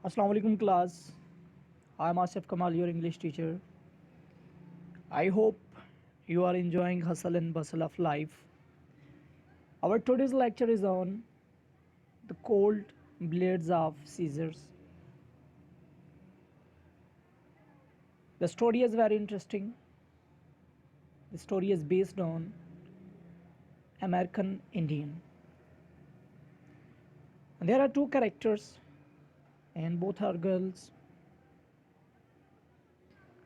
Assalamu alaikum class. I am Asif Kamal, your English teacher. I hope you are enjoying hustle and bustle of life. Our today's lecture is on the cold blades of scissors. The story is very interesting. The story is based on American Indian. And there are two characters and both are girls.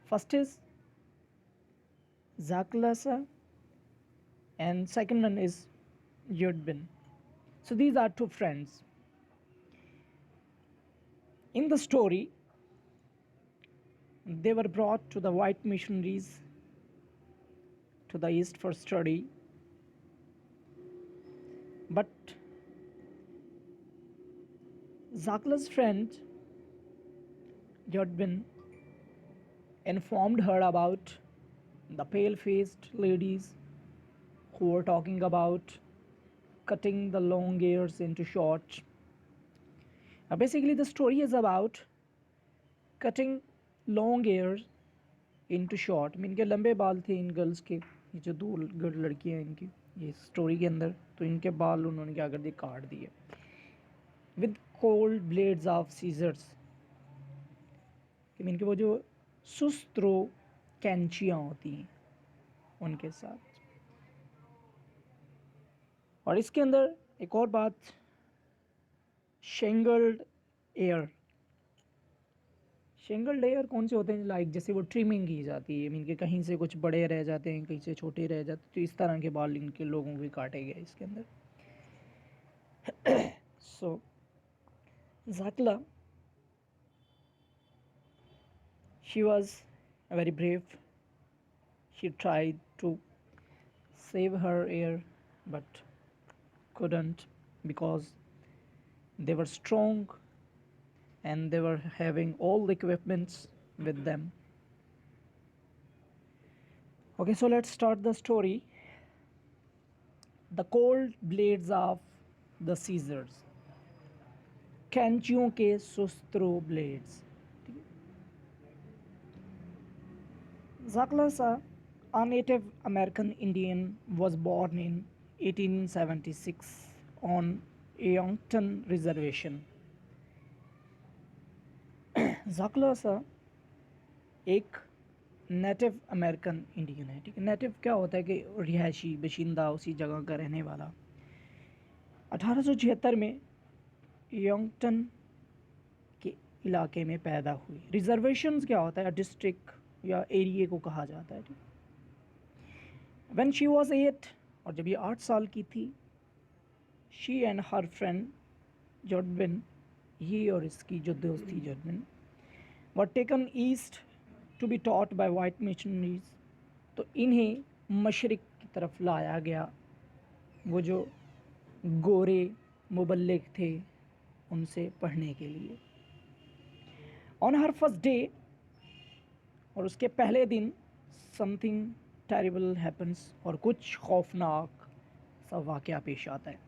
First is Zaklasa and second one is Yudbin. So these are two friends. In the story, they were brought to the white missionaries to the east for study, but Zakla's friend Jodbin informed her about the pale-faced ladies who were talking about cutting the long hairs into short. Basically, the story is about cutting long hairs into short. Mean के लंबे बाल थे in girls के, ये जो दो लड़कियां हैं इनकी ये स्टोरी के अंदर, तो इनके बाल उन्होंने क्या कर दिए, काट दिए with cold blades of scissors. कि मीन के वो जो सुस्तरो कैंचियाँ होती हैं उनके साथ। और इसके अंदर एक और बात, शेंगल्ड एयर। शेंगल्ड एयर कौन से होते हैं, लाइक जैसे वो ट्रिमिंग की जाती है, मीन के कहीं से कुछ बड़े रह जाते हैं, कहीं से छोटे रह जाते हैं, तो इस तरह के बाल इनके लोगों के काटे गए इसके अंदर। सो Zakla, she was very brave. She tried to save her hair but couldn't, because they were strong and they were having all the equipments with them. Okay, so let's start the story. The cold blades of the scissors, कैंचियों के सुस्तरो blades. Zaklasa, a Native American Indian, was born in 1876 on Yankton Reservation. Zaklasa एक native American Indian है, ठीक है। Native क्या होता है कि रिहायशी बशिंदा, उसी जगह का रहने वाला। 1876 में यंगटन के इलाके में पैदा हुई। रिजर्वेशंस क्या होता है, डिस्ट्रिक्ट या एरिया को कहा जाता है, ठीक। व्हेन शी वाज 8, और जब ये 8 साल की थी, she and her friend Judewin, ये और इसकी जो दोस्त थी Judewin, were taken east to be taught by white missionaries. तो इन्हें मशरिक की तरफ लाया गया, वो जो गोरे मुबल्लिग थे उनसे पढ़ने के लिए। ऑन हर फर्स्ट डे, और उसके पहले दिन, समथिंग टेरिबल हैपन्स, और कुछ खौफनाक सा वाक़या पेश आता है।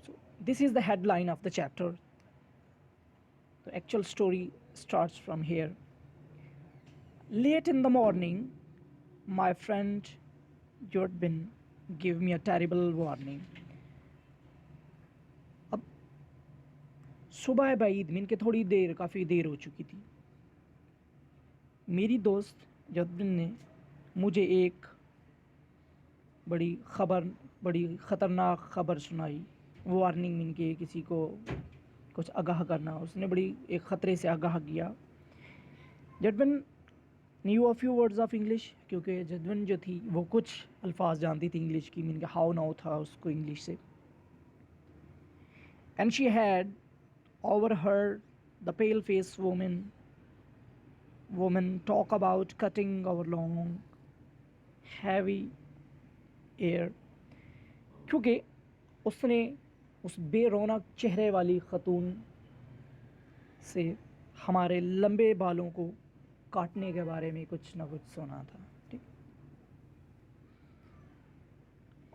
So this is the headline of the chapter. The actual story starts from here. Late in the morning, my friend Jodbin gave me a terrible warning. अब सुबह बाईद मीन के थोड़ी देर, काफ़ी देर हो चुकी थी, मेरी दोस्त जॉर्डबिन ने मुझे एक बड़ी ख़तरनाक खबर सुनाई। वार्निंग मीन के किसी को कुछ आगाह करना, उसने बड़ी एक ख़तरे से आगाह किया। Judewin knew a few words of English, क्योंकि जॉर्डबिन जो थी वो कुछ अल्फाज जानती थी इंग्लिश की, मीन के हाउ नाउ था उसको इंग्लिश से। And she had overheard the pale-faced woman talk about cutting our long, heavy hair, क्योंकि उसने उस बेरौनक चेहरे वाली खतून से हमारे लंबे बालों को काटने के बारे में कुछ ना कुछ सुना था, ठीक।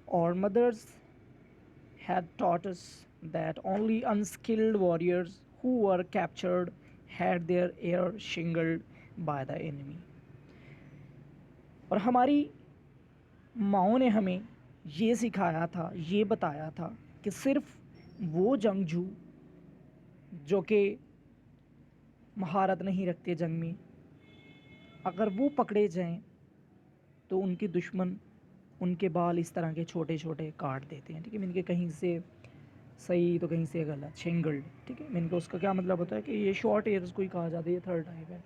और mothers had taught us that only unskilled warriors who were captured had their air shingled by the enemy. और हमारी माओ ने हमें ये सिखाया था, ये बताया था कि सिर्फ वो जंगजू जो कि महारत नहीं रखते जंग में, अगर वो पकड़े जाएं तो उनके दुश्मन उनके बाल इस तरह के छोटे छोटे काट देते हैं। ठीक है, मीन के कहीं से सही तो कहीं से गलत, शिंगल्ड। ठीक है, मीन के उसका क्या मतलब होता है कि ये शॉर्ट एयर्स को ही कहा जाता है, ये थर्ड टाइप है।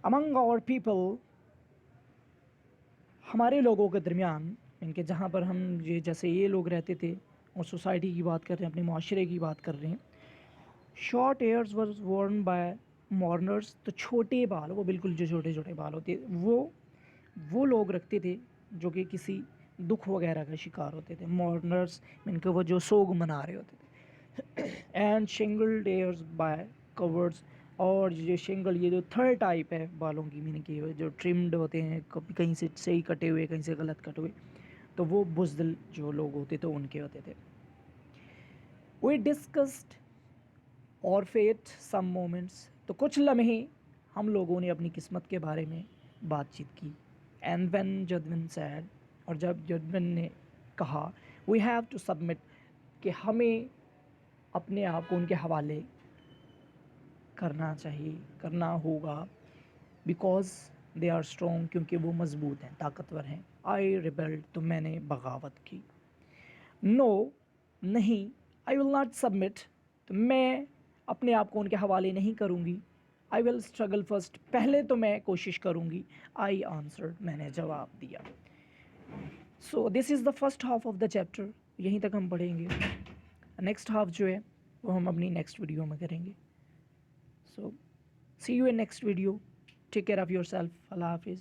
अमंग आवर पीपल, हमारे लोगों के दरमियान, इनके जहाँ पर हम ये जैसे ये लोग रहते थे और सोसाइटी की बात कर रहे हैं, अपने माशरे की बात कर रहे हैं, short hairs was worn by mourners. तो छोटे बाल, वो बिल्कुल जो छोटे छोटे बाल होते वो लोग रखते थे जो कि किसी दुख वगैरह का शिकार होते थे। मॉर्नर्स इनके वो जो सोग मना रहे होते थे। एंड शिंगल्ड एयर्स बाय कवर्ड्स, और ये शिंगल, ये जो थर्ड टाइप है बालों की, मीनिंग की जो ट्रिम्ड होते हैं, कभी कहीं से सही कटे हुए कहीं से गलत कटे हुए, तो वो बुज़दिल जो लोग होते थे उनके होते थे। वी डिस्कस्ड और फेट सम मोमेंट्स, तो कुछ लम्हे हम लोगों ने अपनी किस्मत के बारे में बातचीत की। एंड व्हेन जदविन सैड, और जब जदविन ने कहा वी हैव टू सबमिट, कि हमें अपने आप को उनके हवाले करना चाहिए, करना होगा, बिकॉज दे आर स्ट्रॉन्ग, क्योंकि वो मजबूत हैं, ताकतवर हैं। आई रिबेल्ड, तो मैंने बगावत की। नो, नहीं, आई विल नॉट सबमिट, तो मैं अपने आप को उनके हवाले नहीं करूँगी। आई विल स्ट्रगल फर्स्ट, पहले तो मैं कोशिश करूँगी। आई आंसर्ड, मैंने जवाब दिया। So this is the first half of the chapter, यहीं तक हम पढ़ेंगे। नेक्स्ट हाफ जो है वो हम अपनी नेक्स्ट वीडियो में करेंगे। So see you in next video, take care of yourself, अल्लाह हाफिज़।